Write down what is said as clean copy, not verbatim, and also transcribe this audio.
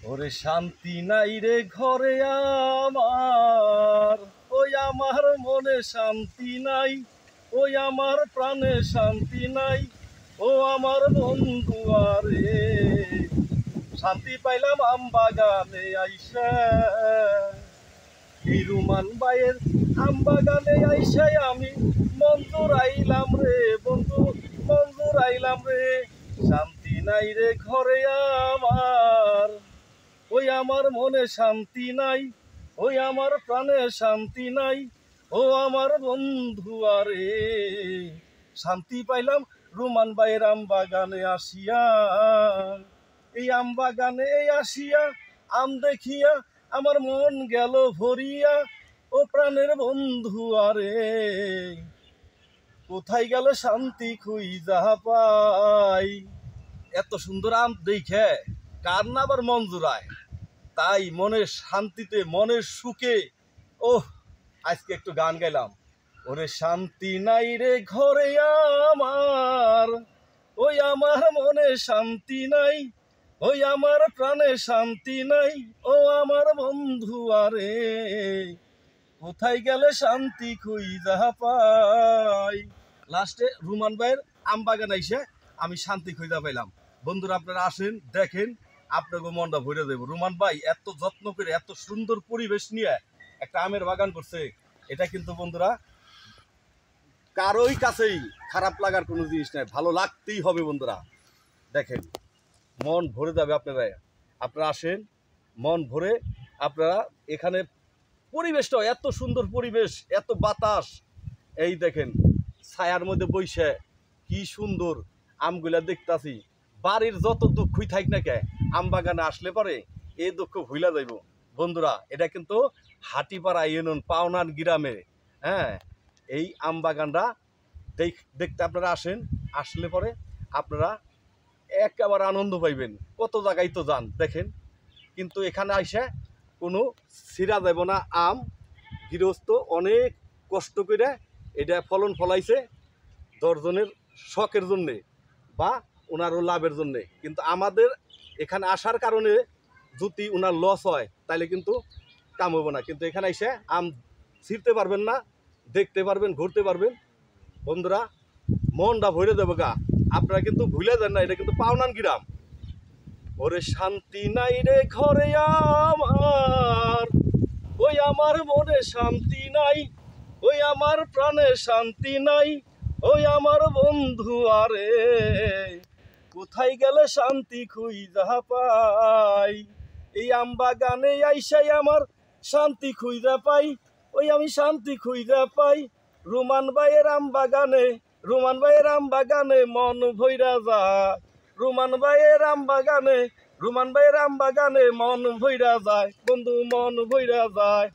ওরে শান্তি নাই রে ঘরে আমার, ওই আমার মনে শান্তি নাই, ওই আমার প্রাণে শান্তি নাই, ও আমার বন্ধু আরে। শান্তি পাইলাম আম বাগানে আইসা, এই রুমান বাইয়ের আম বাগানে আইসাই আমি মঞ্জুর আইলাম রে বন্ধু, মঞ্জুর আইলাম রে। শান্তি নাই রে ঘরে আমার, ওই আমার মনে শান্তি নাই, ওই আমার প্রাণে শান্তি নাই, ও আমার বন্ধু আরে। শান্তি পাইলাম রুমান বাইয়ের আম বাগানে আসিয়া, এই আম বাগানে আসিয়া আম দেখিয়া আমার মন গেল ভরিয়া, ও প্রাণের বন্ধু আরে। কোথায় গেল শান্তি খুঁজা পাই। এত সুন্দর আম দেখে কার না আবার মন জুড়ায়, তাই মনের শান্তিতে মনের সুখে আজকে একটু গান গাইলাম। ওরে শান্তি নাই রে ঘরে আমার, ওই আমার মনে শান্তি নাই, ওই আমার প্রাণে শান্তি নাই, ও আমার বন্ধু আরে। কোথায় গেলে শান্তি খুঁজা পাই। লাস্টে রুমান ভাইয়ের আম বাগান আইসে আমি শান্তি খুঁজা পাইলাম। বন্ধুরা আপনারা আসেন, দেখেন, আপনাকে মনটা ভরে দেবো। রুমান ভাই এত যত্ন করে এত সুন্দর পরিবেশ নিয়ে একটা আমের বাগান করছে, এটা কিন্তু বন্ধুরা কারোই কাছেই খারাপ লাগার কোনো জিনিস নাই, ভালো লাগতেই হবে। বন্ধুরা দেখেন, মন ভরে যাবে। আপনারা আসেন, মন ভরে আপনারা এখানে পরিবেশটা এত সুন্দর পরিবেশ, এত বাতাস, এই দেখেন ছায়ার মধ্যে বইসে কি সুন্দর আমগুলা দেখতাছি। বাড়ির যত দুঃখই থাক না কে, আম বাগানে আসলে পরে এই দুঃখ ভুলা যাইব। বন্ধুরা এটা কিন্তু হাটিপাড়া ইউনিয়ন পাওনার গ্রামে, হ্যাঁ, এই আম বাগানটা দেখতে আপনারা আসেন। আসলে পরে আপনারা একেবারে আনন্দ পাইবেন। কত জায়গায় তো যান দেখেন, কিন্তু এখানে আইসে কোনো ছিঁড়া যাব না আম। গৃহস্থ অনেক কষ্ট করে এটা ফলন ফলাইছে, দশজনের শখের জন্যে বা ওনারও লাভের জন্যে। কিন্তু আমাদের এখানে আসার কারণে যদি ওনার লস হয় তাহলে কিন্তু কাম হবো না। কিন্তু এখানে এসে আম ছিঁড়তে পারবেন না, দেখতে পারবেন, ঘুরতে পারবেন। বন্ধুরা মনটা ভরে দেবো গা। আপনারা কিন্তু ভুলে যান না, এটা কিন্তু পাওনান গ্রাম। ওরে শান্তি নাই রে ঘরে আমার, ওই আমার মনে শান্তি নাই, ওই আমার প্রাণে শান্তি নাই, ওই আমার বন্ধু আরে। কোথায় গেলে শান্তি খুঁজা পাই। এই আম বাগানে আইসাই আমার শান্তি খুঁজা পাই, ওই আমি শান্তি খুঁজা পাই। রুমান ভাইয়ের আম বাগানে, রুমান ভাইয়ের আম বাগানে মন ভইরা যায়, রুমান ভাইয়ের আম বাগানে, রুমান ভাইয়ের আম বাগানে মন ভইরা যায়, বন্ধু মন ভইরা যায়।